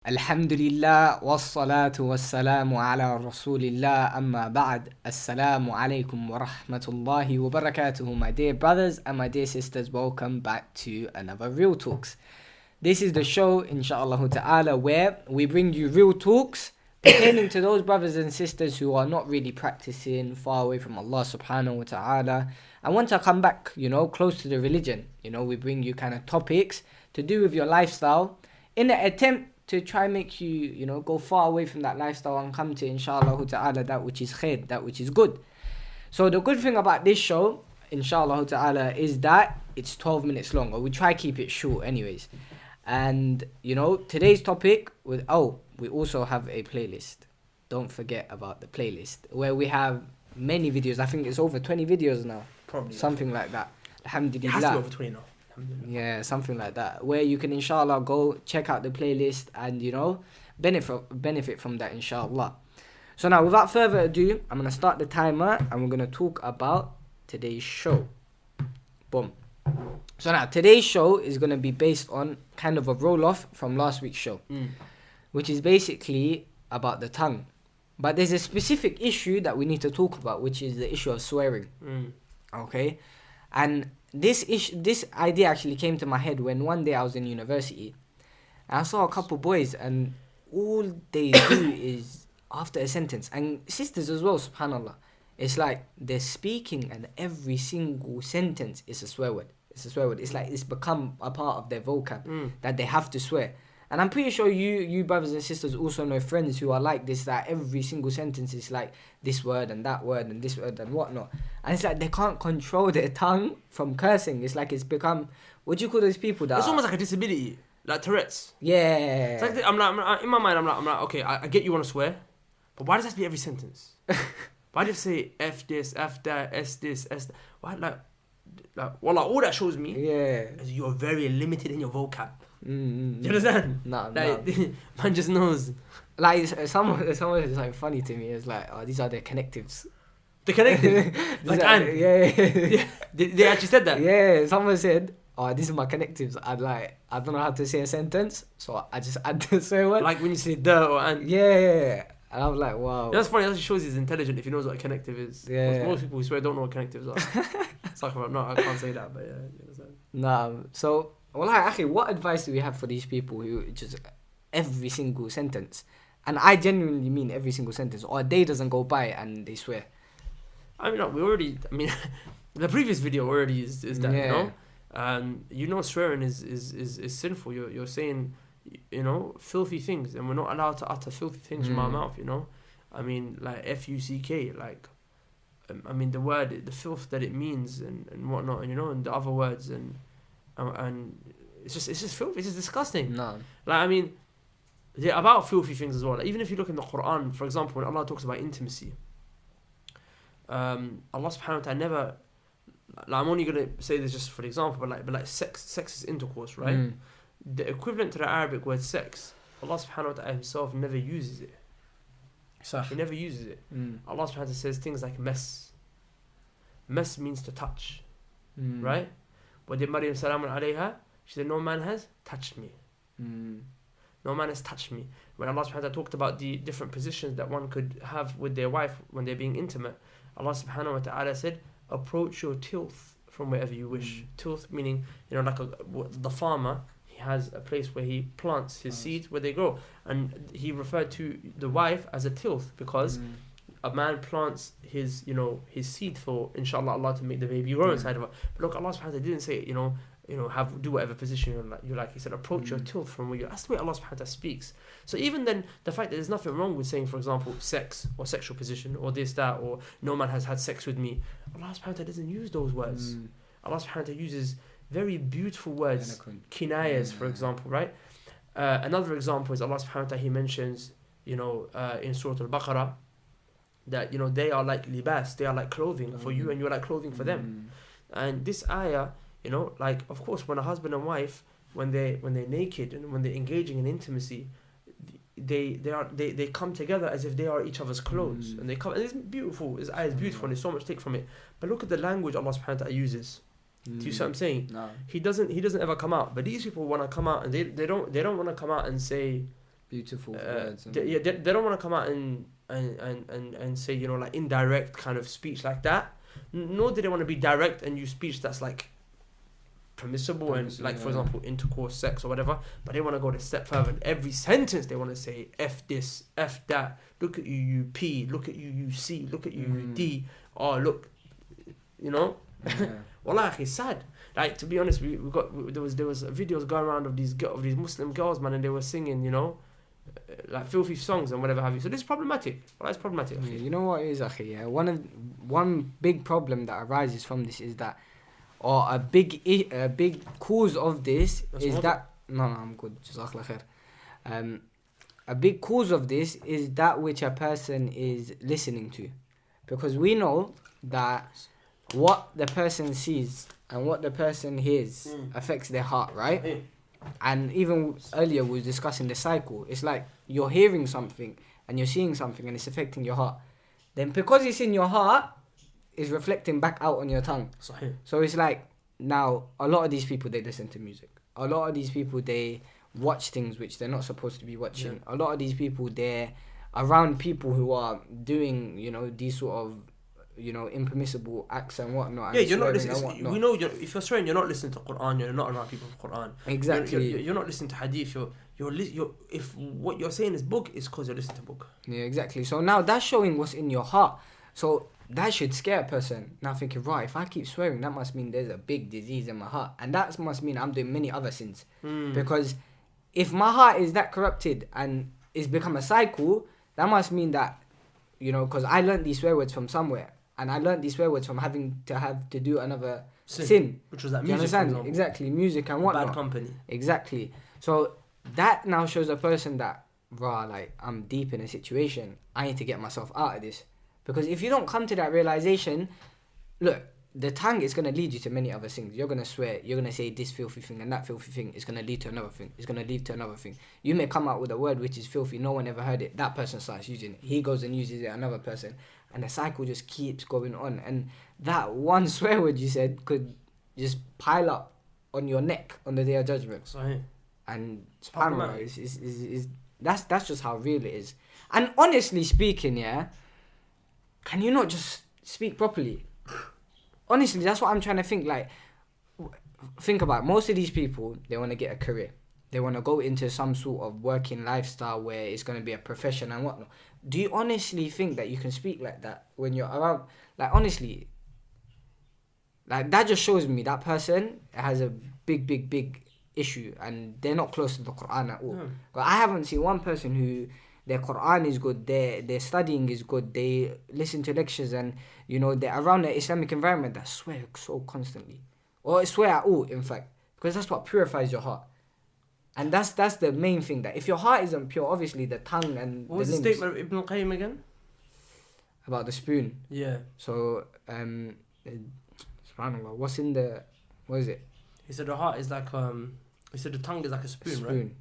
Alhamdulillah wassalatu wassalamu ala rasulillah amma ba'd. Assalamu alaikum wa rahmatullahi wa barakatuhu. My dear brothers and my dear sisters, welcome back to another Real Talks. This is the show, inshallah ta'ala, where we bring you real talks pertaining to those brothers and sisters who are not really practicing, far away from Allah subhanahu wa ta'ala, and want to come back, close to the religion. We bring you kind of topics to do with your lifestyle in an attempt to try and make you, go far away from that lifestyle and come to, inshallah ta'ala, that which is khair, that which is good. So the good thing about this show, inshallah ta'ala, is that it's 12 minutes long, or we try to keep it short anyways. And, today's topic, we also have a playlist. Don't forget about the playlist, where we have many videos. I think it's over 20 videos now. Probably. Something like that. Alhamdulillah. It has to be over 20 now. Yeah, something like that, where you can inshallah go check out the playlist and benefit from that, inshallah. So now, without further ado, I'm gonna start the timer and we're gonna talk about today's show. Boom. So now, today's show is gonna be based on kind of a roll-off from last week's show, which is basically about the tongue. But there's a specific issue that we need to talk about, which is the issue of swearing. Okay? And this idea actually came to my head when one day I was in university and I saw a couple boys, and all they do is, after a sentence, and sisters as well, subhanallah, it's like they're speaking and every single sentence is a swear word. It's like it's become a part of their vocab that they have to swear. And I'm pretty sure you brothers and sisters also know friends who are like this, that every single sentence is like this word and that word and this word and whatnot. And it's like they can't control their tongue from cursing. It's like it's become, what do you call those people that it's almost like a disability, like Tourette's. Yeah. It's like in my mind, I'm like, okay, I get you want to swear, but why does it have to be every sentence? Why do you say F this, F that, S this, S that? Why, all that shows me is you're very limited in your vocab. Do you understand? No. Man just knows. Like someone is like funny to me. It's like, oh, these are their connectives. The connective, like yeah. They actually said that. Yeah, someone said, oh, these are my connectives. I don't know how to say a sentence, so I just add the swear word. Like when you say "the" or "and." Yeah. And I was like, wow. That's funny. That actually shows he's intelligent if he knows what a connective is. Yeah. Most people who swear don't know what connectives are. It's like, no, I can't say that, but yeah, you understand. Nah. So, what advice do we have for these people who just every single sentence, and I genuinely mean every single sentence, or a day doesn't go by and they swear? I mean, the previous video already is that, swearing is sinful. You're saying, filthy things, and we're not allowed to utter filthy things from our mouth, I mean, like F-U-C-K, like, the word, the filth that it means and whatnot, and the other words, and it's just filthy, it's just disgusting. No. About filthy things as well. Like, even if you look in the Quran, for example, when Allah talks about intimacy, Allah subhanahu wa ta'ala never, I'm only going to say this just for example, but like sex is intercourse, right? The equivalent to the Arabic word sex, Allah subhanahu wa ta'ala himself never uses it. He never uses it. Allah subhanahu wa ta'ala says things like mess. Mess means to touch, right? What did Maryam salamun alayha? She said, no man has touched me. No man has touched me. When Allah subhanahu wa ta'ala talked about the different positions that one could have with their wife when they're being intimate, Allah subhanahu wa ta'ala said, approach your tilth from wherever you wish. Tilth meaning, like the farmer, he has a place where he plants his seeds where they grow. And he referred to the wife as a tilth because a man plants his seed for, inshallah, Allah to make the baby grow inside of her. But look, Allah subhanahu wa ta'ala didn't say, do whatever position you like. He said, approach your tilth from where you. That's the way Allah subhanahu wa ta'ala speaks. So even then, the fact that there's nothing wrong with saying, for example, sex or sexual position or this, that, or no man has had sex with me, Allah subhanahu wa ta'ala doesn't use those words. Allah subhanahu wa ta'ala uses very beautiful words, kinayas, for example, right? Another example is Allah subhanahu wa ta'ala, he mentions, in Surah Al-Baqarah, that, they are like libas, they are like clothing for you and you're like clothing for them. And this ayah, of course, when a husband and wife, when they're naked and when they're engaging in intimacy, they come together as if they are each other's clothes, and they come. And it's beautiful. His ayah is beautiful, and there's so much take from it. But look at the language Allah subhanahu wa ta'ala uses. Do you see what I'm saying? No. He doesn't ever come out. But these people want to come out, and they don't want to come out and say, Beautiful words. they don't want to come out and say, you know, like indirect kind of speech like that. Nor do they want to be direct and use speech that's like permissible and like, for example, intercourse, sex or whatever. But they want to go a step further. And every sentence they want to say F this, F that. Look at you, you P. Look at you, you C. Look at you, you D. Oh, look, you know. Wallah, it's sad. Like, to be honest, there was videos going around of these Muslim girls, man, and they were singing, you know, like filthy songs and whatever have you. So this is problematic. Well, it's problematic. Yeah, you know what it is, Akhi? Yeah? One big problem that arises from this is that, or a big cause of this is that. No, I'm good. Jazakallah khair. A big cause of this is that which a person is listening to, because we know that what the person sees and what the person hears affects their heart, right? And even earlier we were discussing the cycle. It's like you're hearing something and you're seeing something and it's affecting your heart. Then because it's in your heart, it's reflecting back out on your tongue. Sahih. So it's like, now a lot of these people, they listen to music. A lot of these people, they watch things which they're not supposed to be watching. Yeah. A lot of these people, they're around people who are doing, you know, these sort of, you know, impermissible acts and whatnot. Yeah, and you're not swearing and listening. whatnot. We know if you're swearing, you're not listening to Quran. You're not around people of Quran. Exactly. You're not listening to Hadith. You're if what you're saying is book, it's because you're listening to book. Yeah, exactly. So now that's showing what's in your heart. So that should scare a person. Now thinking, right, if I keep swearing, that must mean there's a big disease in my heart, and that must mean I'm doing many other sins. Because if my heart is that corrupted and it's become a cycle, that must mean that, you know, because I learned these swear words from somewhere. And I learned these swear words from having to do another sin. Which was that Do you music, understand? Exactly, music and whatnot. Bad company. Exactly. So that now shows a person that, rah, like, I'm deep in a situation. I need to get myself out of this. Because if you don't come to that realization, look, the tongue is going to lead you to many other things. You're going to swear. You're going to say this filthy thing and that filthy thing is going to lead to another thing. It's going to lead to another thing. You may come out with a word which is filthy. No one ever heard it. That person starts using it. He goes and uses it, another person. And the cycle just keeps going on. And that one swear word you said could just pile up on your neck on the day of judgment. Sahih. And subhanAllah, that's just how real it is. And honestly speaking, yeah, can you not just speak properly? Honestly, that's what I'm trying to think. Like, think about it. Most of these people, they want to get a career. They want to go into some sort of working lifestyle where it's going to be a profession and whatnot. Do you honestly think that you can speak like that when you're around? Like, honestly, like, that just shows me that person has a big issue and they're not close to the Quran at all. No. But I haven't seen one person who their Quran is good, their studying is good, they listen to lectures and, you know, they're around the Islamic environment that swear so constantly. Or swear at all, in fact. Because that's what purifies your heart. And that's the main thing, that if your heart isn't pure, obviously the tongue and What was the statement of Ibn al-Qayyim again? about the spoon. Yeah. So, subhanAllah, what is it? He said the heart is like he said the tongue is like a spoon, right?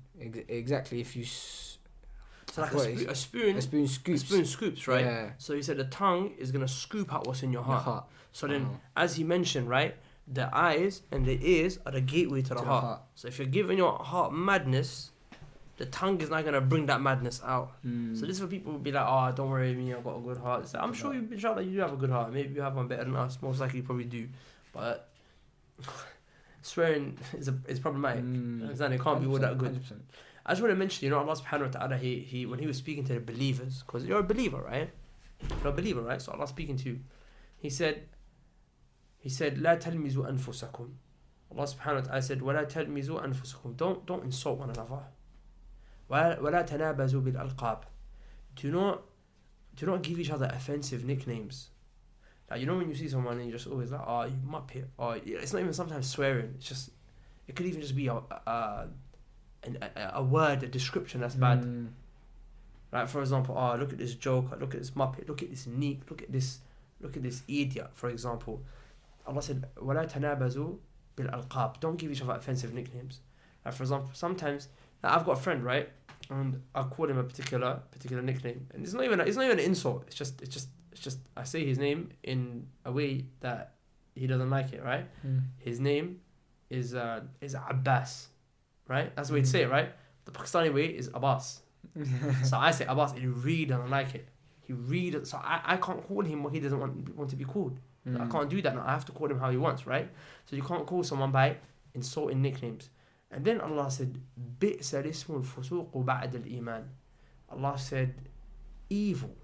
Exactly. If you So like a spoon scoops, right? Yeah. So he said the tongue is gonna scoop out what's in your heart. So then, as he mentioned, right, the eyes and the ears are the gateway to the heart. So if you're giving your heart madness, the tongue is not gonna bring that madness out. So this is where people will be like, "Oh, don't worry, me, I've got a good heart." So I'm sure you do have a good heart. Maybe you have one better than us. Most likely, you probably do. But swearing is problematic. Understand? It can't be all that good. 100%. I just want to mention, you know, Allah subhanahu wa ta'ala, he when he was speaking to the believers, because you're a believer, right? You're a believer, right? So Allah speaking to you. He said, لا تلمزوا أنفسكم. Allah subhanahu wa ta'ala said, ولا تلمزوا أنفسكم. Don't insult one another. ولا تنابزوا بالألقاب. Do not give each other offensive nicknames. Like, you know, when you see someone and you're just always like, "Oh, you muppet," or it's not even sometimes swearing. It could even just be a word, a description that's bad. Like, for example, "Oh, look at this joker, look at this muppet, look at this neek, look at this idiot," for example. Allah said, وَلَا تَنَابَزُوا بِالْأَلْقَابِ. Don't give each other offensive nicknames. Like, for example, sometimes, like, I've got a friend, right, and I call him a particular nickname, and it's not even an insult. It's just I say his name in a way that he doesn't like it, right? His name is Abbas, right? That's the way to say it, right? The Pakistani way is Abbas. So I say, Abbas, he really doesn't like it. He really, so I can't call him what he doesn't want to be called. I can't do that now. I have to call him how he wants, right? So you can't call someone by insulting nicknames. And then Allah said, بِئْسَ الْإِسْمُ الْفُسُوقُ بَعْدَ الْإِيمَانِ. Allah said, evil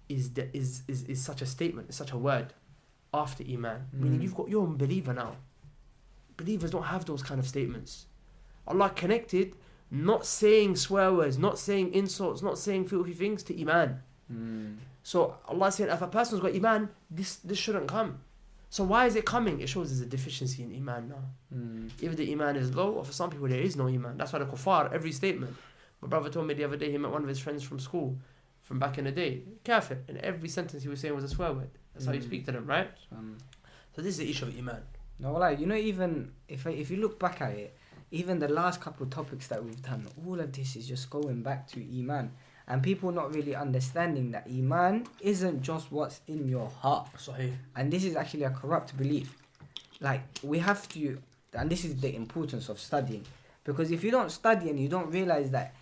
is such a statement, it's such a word after Iman. Meaning you're a believer now. Believers don't have those kind of statements. Allah connected not saying swear words, not saying insults, not saying filthy things to Iman. So Allah said, if a person's got Iman, this shouldn't come. So why is it coming? It shows there's a deficiency in Iman now. If the Iman is low, or for some people there is no Iman. That's why the kuffar, every statement. My brother told me the other day he met one of his friends from school, from back in the day, kafir, and every sentence he was saying was a swear word. That's how you speak to them, right? So this is the issue of Iman. No, like, you know, even if you look back at it, even the last couple of topics that we've done, all of this is just going back to Iman. And people not really understanding that Iman isn't just what's in your heart. Sahih. And this is actually a corrupt belief. Like, we have to, and this is the importance of studying. Because if you don't study and you don't realize that,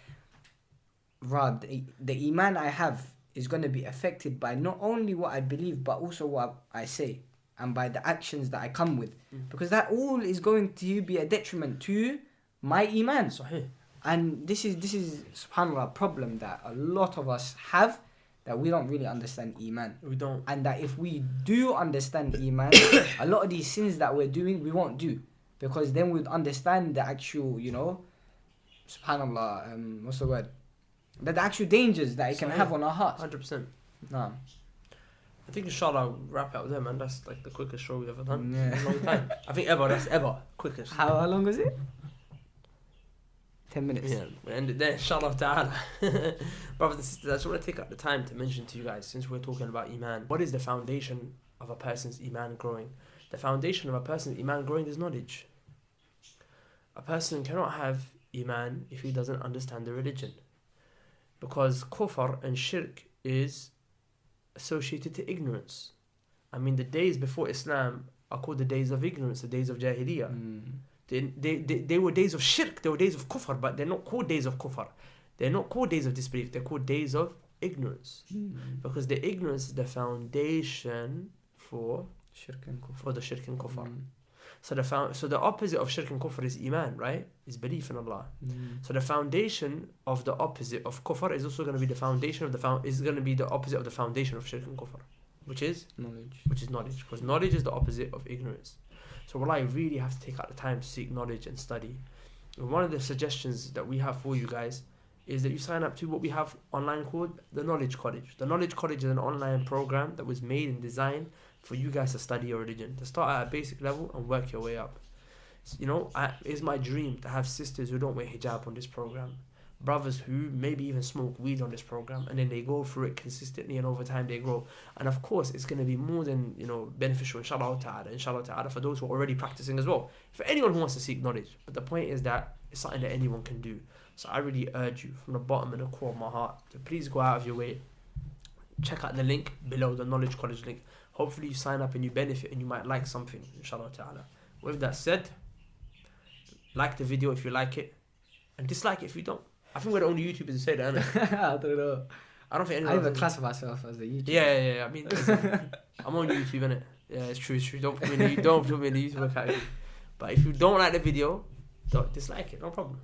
the Iman I have is going to be affected by not only what I believe, but also what I say. And by the actions that I come with. Because that all is going to be a detriment to my Iman. Sahih. And this is subhanAllah a problem that a lot of us have, that we don't really understand Iman. We don't. And that if we do understand Iman, a lot of these sins that we're doing, we won't do. Because then we'd understand the actual, you know, subhanAllah, what's the word? The actual dangers that it can have on our hearts. 100%. No. I think inshallah I'll wrap it up there, man. That's like the quickest show we've ever done Yeah. in a long time. I think that's ever quickest. How long was it? 10 minutes. Yeah, we end it there, inshallah ta'ala. Brothers and sisters, I just want to take up the time to mention to you guys, since we're talking about Iman, what is the foundation of a person's Iman growing? The foundation of a person's Iman growing is knowledge. A person cannot have Iman if he doesn't understand the religion. Because kufr and shirk is associated to ignorance. I mean, the days before Islam are called the days of ignorance, the days of Jahiliyyah. They were days of shirk, they were days of kufr, but they're not called days of kufr. They're not called days of disbelief, they're called days of ignorance. Because the ignorance is the foundation for the shirk and kufr. So the opposite of shirk and kufr is iman, right? Is belief in Allah. So the foundation of the opposite of kufr is also going to be the foundation of the opposite of the foundation of shirk and kufr, which is knowledge. Because knowledge is the opposite of ignorance. So I really have to take out the time to seek knowledge and study. And one of the suggestions that we have for you guys is that you sign up to what we have online called the Knowledge College. The Knowledge College is an online program that was made and designed for you guys to study your religion, to start at a basic level and work your way up. So, you know, it's my dream to have sisters who don't wear hijab on this program, brothers who maybe even smoke weed on this program, and then they go through it consistently, and over time they grow. And of course, it's going to be more than, you know, beneficial, inshallah ta'ala, for those who are already practicing as well, for anyone who wants to seek knowledge. But the point is that it's something that anyone can do. So I really urge you from the bottom and the core of my heart to please go out of your way, check out the link below, the Knowledge College link. Hopefully you sign up and you benefit and you might like something, inshallah ta'ala. With that said, like the video if you like it, and dislike it if you don't. I think we're the only YouTubers who say that, innit? I don't know. I don't think anyone I even else classify myself as a YouTuber. Yeah. I mean, listen, I'm on YouTube, innit? Yeah, it's true. Don't put me in the YouTuber category. But if you don't like the video, don't dislike it, no problem.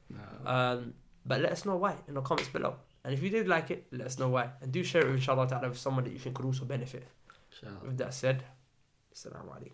No. But let us know why in the comments below. And if you did like it, let us know why. And do share it with inshallah ta'ala with someone that you think could also benefit. Inshallah. With that said, Assalamu alaikum.